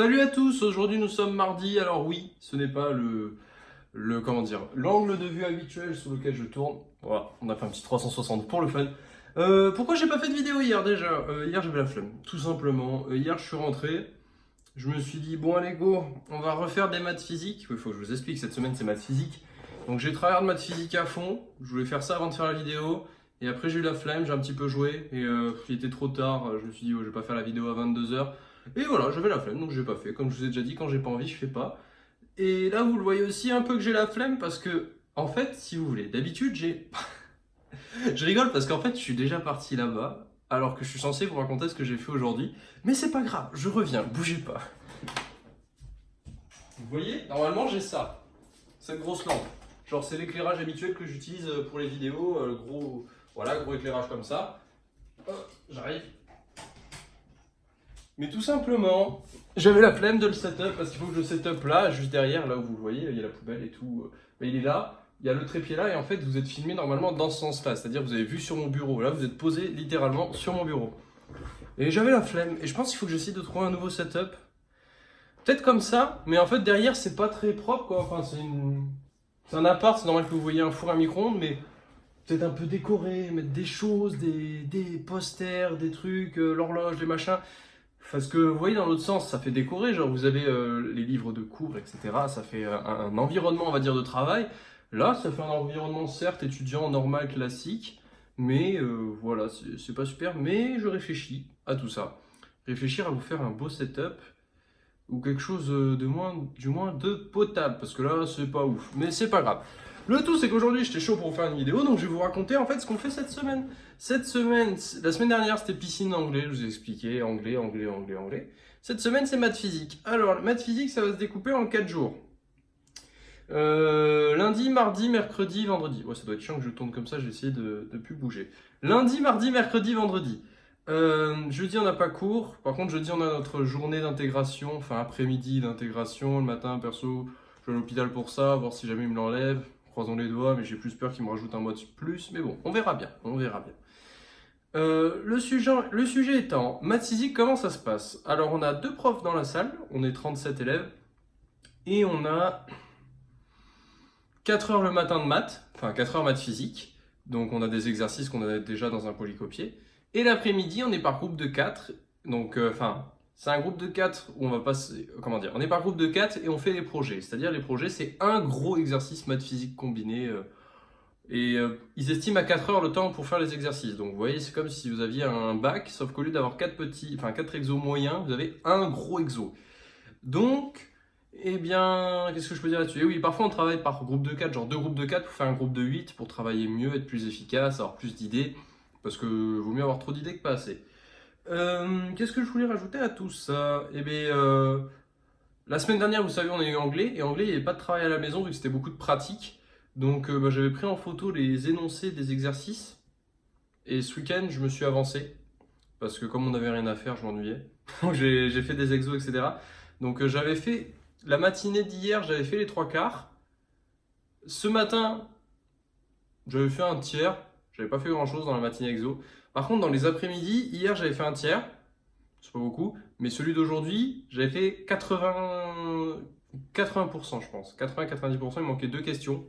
Salut à tous, aujourd'hui nous sommes mardi, alors oui, ce n'est pas l'angle de vue habituel sur lequel je tourne. Voilà, on a fait un petit 360 pour le fun. Pourquoi j'ai pas fait de vidéo hier déjà? Hier j'avais la flemme, tout simplement. Hier je suis rentré, je me suis dit bon allez go, on va refaire des maths physiques. Il faut que je vous explique, cette semaine c'est maths physique. Donc j'ai travaillé de maths physique à fond, je voulais faire ça avant de faire la vidéo. Et après j'ai eu la flemme, j'ai un petit peu joué et il était trop tard, je me suis dit oh, je vais pas faire la vidéo à 22h. Et voilà, j'avais la flemme, donc j'ai pas fait. Comme je vous ai déjà dit, quand j'ai pas envie, je fais pas. Et là, vous le voyez aussi un peu que j'ai la flemme parce que, en fait, si vous voulez, d'habitude, j'ai... Je rigole parce qu'en fait, je suis déjà parti là-bas, alors que je suis censé vous raconter ce que j'ai fait aujourd'hui. Mais c'est pas grave, je reviens, bougez pas. Vous voyez, normalement, j'ai ça. Cette grosse lampe. Genre, c'est l'éclairage habituel que j'utilise pour les vidéos. Gros éclairage comme ça. J'arrive. Mais tout simplement, j'avais la flemme de le setup parce qu'il faut que je le setup là, juste derrière, là où vous le voyez, il y a la poubelle et tout. Il est là, il y a le trépied là, et en fait vous êtes filmé normalement dans ce sens-là, c'est-à-dire vous avez vu sur mon bureau. Là vous êtes posé littéralement sur mon bureau. Et j'avais la flemme, et je pense qu'il faut que j'essaie de trouver un nouveau setup. Peut-être comme ça, mais en fait derrière c'est pas très propre quoi, enfin c'est un appart, c'est normal que vous voyez un four à micro-ondes, mais peut-être un peu décoré, mettre des choses, des posters, des trucs, l'horloge, les machins. Parce que vous voyez, dans l'autre sens, ça fait décorer, genre vous avez les livres de cours, etc. Ça fait un environnement, on va dire, de travail. Là, ça fait un environnement, certes, étudiant, normal, classique, mais voilà, c'est pas super. Mais je réfléchis à tout ça. Réfléchir à vous faire un beau setup ou quelque chose du moins de potable, parce que là, c'est pas ouf. Mais c'est pas grave. Le tout, c'est qu'aujourd'hui, j'étais chaud pour vous faire une vidéo, donc je vais vous raconter en fait ce qu'on fait cette semaine. Cette semaine, la semaine dernière, c'était piscine anglais, je vous ai expliqué, anglais. Cette semaine, c'est maths physique. Alors, maths physique, ça va se découper en 4 jours. Lundi, mardi, mercredi, vendredi. Ouais, ça doit être chiant que je tourne comme ça, je vais essayer de plus bouger. Lundi, mardi, mercredi, vendredi. Jeudi, on n'a pas cours. Par contre, jeudi, on a notre journée d'intégration, enfin après-midi d'intégration. Le matin, perso, je vais à l'hôpital pour ça, voir si jamais il me l'enlève. Croisons les doigts, mais j'ai plus peur qu'il me rajoute un mois de plus. Mais bon, on verra bien, on verra bien. Le sujet étant, maths physique, comment ça se passe? Alors, on a 2 profs dans la salle, on est 37 élèves, et on a 4 heures le matin de maths, enfin 4 heures maths physique, donc on a des exercices qu'on a déjà dans un polycopier, et l'après-midi, on est par groupe de 4, donc c'est un groupe de 4 où on va passer, on est par groupe de 4 et on fait des projets, c'est-à-dire les projets, c'est un gros exercice maths physique combiné, ils estiment à 4 heures le temps pour faire les exercices. Donc vous voyez, c'est comme si vous aviez un bac, sauf qu'au lieu d'avoir 4 exos moyens, vous avez un gros exo. Donc, eh bien, qu'est-ce que je peux dire là-dessus? Et oui, parfois on travaille par groupe de 4, genre 2 groupes de 4 pour faire un groupe de 8 pour travailler mieux, être plus efficace, avoir plus d'idées, parce que vaut mieux avoir trop d'idées que pas assez. Qu'est-ce que je voulais rajouter à tout ça? Eh bien, la semaine dernière, vous savez, on a eu anglais, et anglais, il n'y avait pas de travail à la maison vu que c'était beaucoup de pratique. Donc j'avais pris en photo les énoncés des exercices et ce week-end je me suis avancé parce que comme on n'avait rien à faire je m'ennuyais. Donc j'ai fait des exos etc. Donc j'avais fait la matinée d'hier, j'avais fait les 3/4. Ce matin j'avais fait un tiers, j'avais pas fait grand chose dans la matinée exo. Par contre dans les après-midi, hier j'avais fait un tiers, c'est pas beaucoup, mais celui d'aujourd'hui j'avais fait 80% je pense, 80-90%, il manquait 2 questions.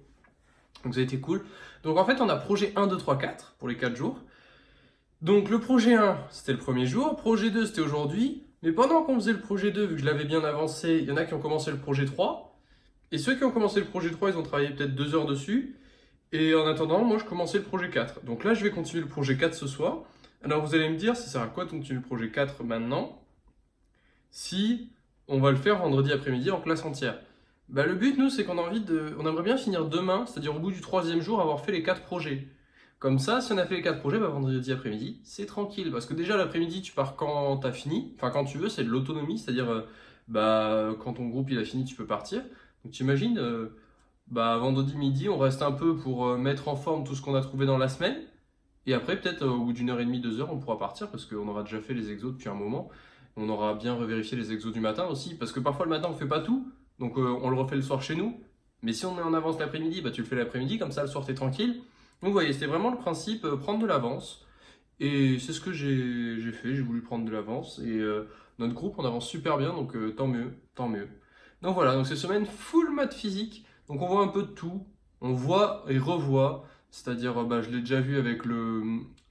Donc ça a été cool. Donc en fait, on a projet 1, 2, 3, 4 pour les 4 jours. Donc le projet 1, c'était le premier jour. Projet 2, c'était aujourd'hui. Mais pendant qu'on faisait le projet 2, vu que je l'avais bien avancé, il y en a qui ont commencé le projet 3. Et ceux qui ont commencé le projet 3, ils ont travaillé peut-être 2 heures dessus. Et en attendant, moi, je commençais le projet 4. Donc là, je vais continuer le projet 4 ce soir. Alors vous allez me dire, ça sert à quoi de continuer le projet 4 maintenant si on va le faire vendredi après-midi en classe entière? Bah, le but, nous, c'est qu'on a on aimerait bien finir demain, c'est-à-dire au bout du 3e jour, avoir fait les 4 projets. Comme ça, si on a fait les 4 projets, bah, vendredi après-midi, c'est tranquille. Parce que déjà, l'après-midi, tu pars quand t'as fini, enfin quand tu veux, c'est de l'autonomie, c'est-à-dire quand ton groupe il a fini, tu peux partir. Donc t'imagines, vendredi midi, on reste un peu pour mettre en forme tout ce qu'on a trouvé dans la semaine. Et après, peut-être au bout d'1h30, 2 heures, on pourra partir parce qu'on aura déjà fait les exos depuis un moment. On aura bien revérifié les exos du matin aussi, parce que parfois le matin, on fait pas tout. Donc on le refait le soir chez nous. Mais si on est en avance l'après-midi, tu le fais l'après-midi, comme ça le soir t'es tranquille. Donc vous voyez, c'était vraiment le principe, prendre de l'avance. Et c'est ce que j'ai fait, j'ai voulu prendre de l'avance. Et notre groupe, on avance super bien, donc tant mieux, tant mieux. Donc voilà, donc cette semaine, full maths physique, donc on voit un peu de tout, on voit et revoit, c'est-à-dire, je l'ai déjà vu avec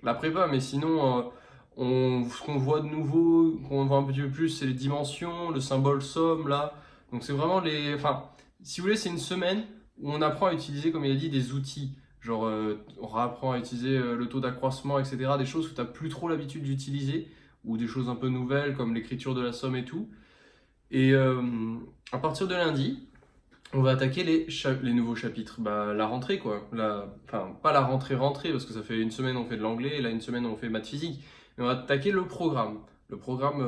la prépa, mais sinon, ce qu'on voit de nouveau, qu'on voit un petit peu plus, c'est les dimensions, le symbole somme, là, donc c'est vraiment enfin, si vous voulez, c'est une semaine où on apprend à utiliser, comme il a dit, des outils. Genre, on apprend à utiliser le taux d'accroissement, etc. Des choses que tu n'as plus trop l'habitude d'utiliser, ou des choses un peu nouvelles, comme l'écriture de la somme et tout. Et à partir de lundi, on va attaquer les nouveaux chapitres. La rentrée, quoi. Enfin, pas la rentrée, parce que ça fait une semaine on fait de l'anglais, et là une semaine on fait maths physique. Mais on va attaquer le programme. Le programme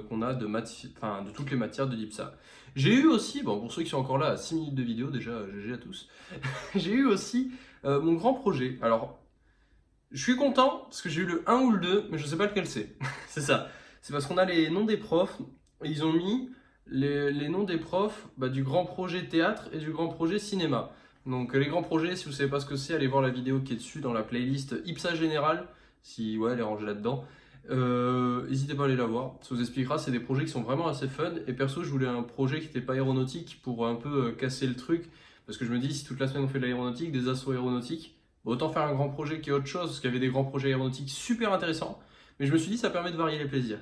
qu'on a de toutes les matières de l'IPSA. J'ai eu aussi, bon, pour ceux qui sont encore là à 6 minutes de vidéo, déjà, GG à tous, j'ai eu aussi mon grand projet. Alors, je suis content parce que j'ai eu le 1 ou le 2, mais je ne sais pas lequel c'est. C'est ça. C'est parce qu'on a les noms des profs, et ils ont mis les noms des profs du grand projet théâtre et du grand projet cinéma. Donc les grands projets, si vous ne savez pas ce que c'est, allez voir la vidéo qui est dessus dans la playlist IPSA Général, si ouais, elle est rangée là-dedans. N'hésitez pas à aller la voir, ça vous expliquera, c'est des projets qui sont vraiment assez fun, et perso je voulais un projet qui n'était pas aéronautique pour un peu casser le truc, parce que je me dis si toute la semaine on fait de l'aéronautique, des assauts aéronautiques, autant faire un grand projet qui est autre chose, parce qu'il y avait des grands projets aéronautiques super intéressants, mais je me suis dit ça permet de varier les plaisirs.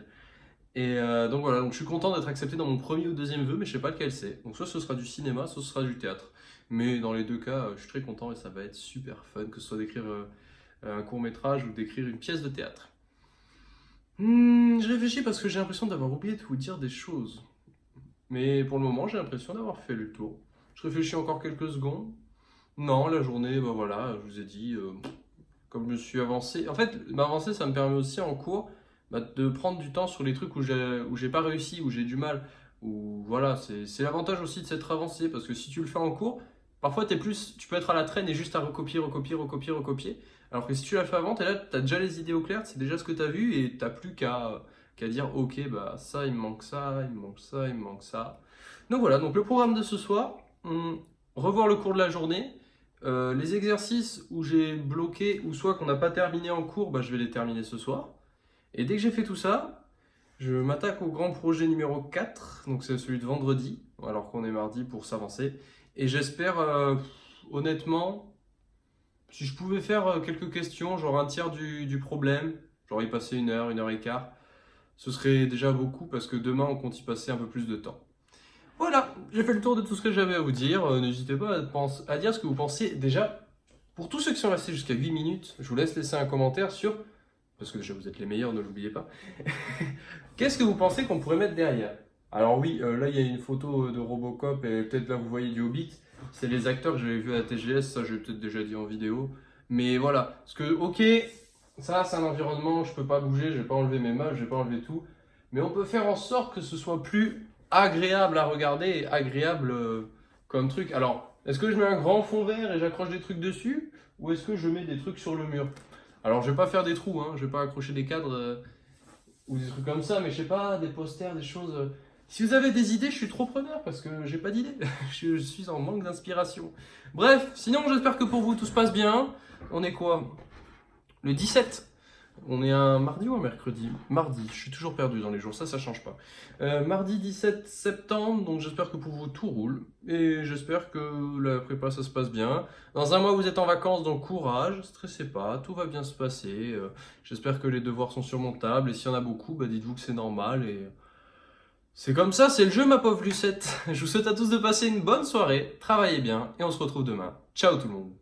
Et donc voilà, donc je suis content d'être accepté dans mon premier ou deuxième vœu, mais je sais pas lequel c'est. Donc soit ce sera du cinéma, soit ce sera du théâtre. Mais dans les deux cas, je suis très content et ça va être super fun, que ce soit d'écrire un court métrage ou d'écrire une pièce de théâtre. Je réfléchis parce que j'ai l'impression d'avoir oublié de vous dire des choses. Mais pour le moment, j'ai l'impression d'avoir fait le tour. Je réfléchis encore quelques secondes. Non, la journée, voilà, je vous ai dit, comme je me suis avancé. En fait, m'avancer, ça me permet aussi en cours de prendre du temps sur les trucs où j'ai pas réussi, où j'ai du mal. Ou voilà, c'est l'avantage aussi de s'être avancé, parce que si tu le fais en cours, parfois tu peux être à la traîne et juste à recopier. Alors que si tu l'as fait avant, tu as déjà les idées au clair, c'est déjà ce que tu as vu et tu n'as plus qu'à dire ok, ça, il me manque ça, il me manque ça, il me manque ça. Donc voilà, donc le programme de ce soir, revoir le cours de la journée, les exercices où j'ai bloqué ou soit qu'on n'a pas terminé en cours, je vais les terminer ce soir. Et dès que j'ai fait tout ça, je m'attaque au grand projet numéro 4, donc c'est celui de vendredi, alors qu'on est mardi pour s'avancer. Et j'espère, honnêtement, si je pouvais faire quelques questions, genre un tiers du problème, genre y passer 1 heure et quart, ce serait déjà beaucoup parce que demain on compte y passer un peu plus de temps. Voilà, j'ai fait le tour de tout ce que j'avais à vous dire. N'hésitez pas à dire ce que vous pensez. Déjà, pour tous ceux qui sont restés jusqu'à 8 minutes, je vous laisse laisser un commentaire sur, parce que déjà vous êtes les meilleurs, ne l'oubliez pas, qu'est-ce que vous pensez qu'on pourrait mettre derrière? Alors oui, là il y a une photo de Robocop et peut-être là vous voyez du Hobbit. C'est les acteurs que j'avais vus à la TGS, ça je l'ai peut-être déjà dit en vidéo. Mais voilà, parce que ok, ça c'est un environnement, je peux pas bouger, je vais pas enlever mes mains, je vais pas enlever tout. Mais on peut faire en sorte que ce soit plus agréable à regarder et agréable comme truc. Alors, est-ce que je mets un grand fond vert et j'accroche des trucs dessus? Ou est-ce que je mets des trucs sur le mur? Alors je vais pas faire des trous, je vais pas accrocher des cadres ou des trucs comme ça, mais je sais pas, des posters, des choses... Si vous avez des idées, je suis trop preneur parce que j'ai pas d'idées. Je suis en manque d'inspiration. Bref, sinon j'espère que pour vous tout se passe bien. On est quoi? Le 17. On est un mardi ou un mercredi? Mardi, je suis toujours perdu dans les jours, ça change pas. Mardi 17 septembre, donc j'espère que pour vous tout roule. Et j'espère que la prépa ça se passe bien. Dans un mois vous êtes en vacances, donc courage, stressez pas, tout va bien se passer. J'espère que les devoirs sont surmontables, et s'il y en a beaucoup, dites-vous que c'est normal. Et c'est comme ça, c'est le jeu ma pauvre Lucette. Je vous souhaite à tous de passer une bonne soirée, travaillez bien, et on se retrouve demain. Ciao tout le monde.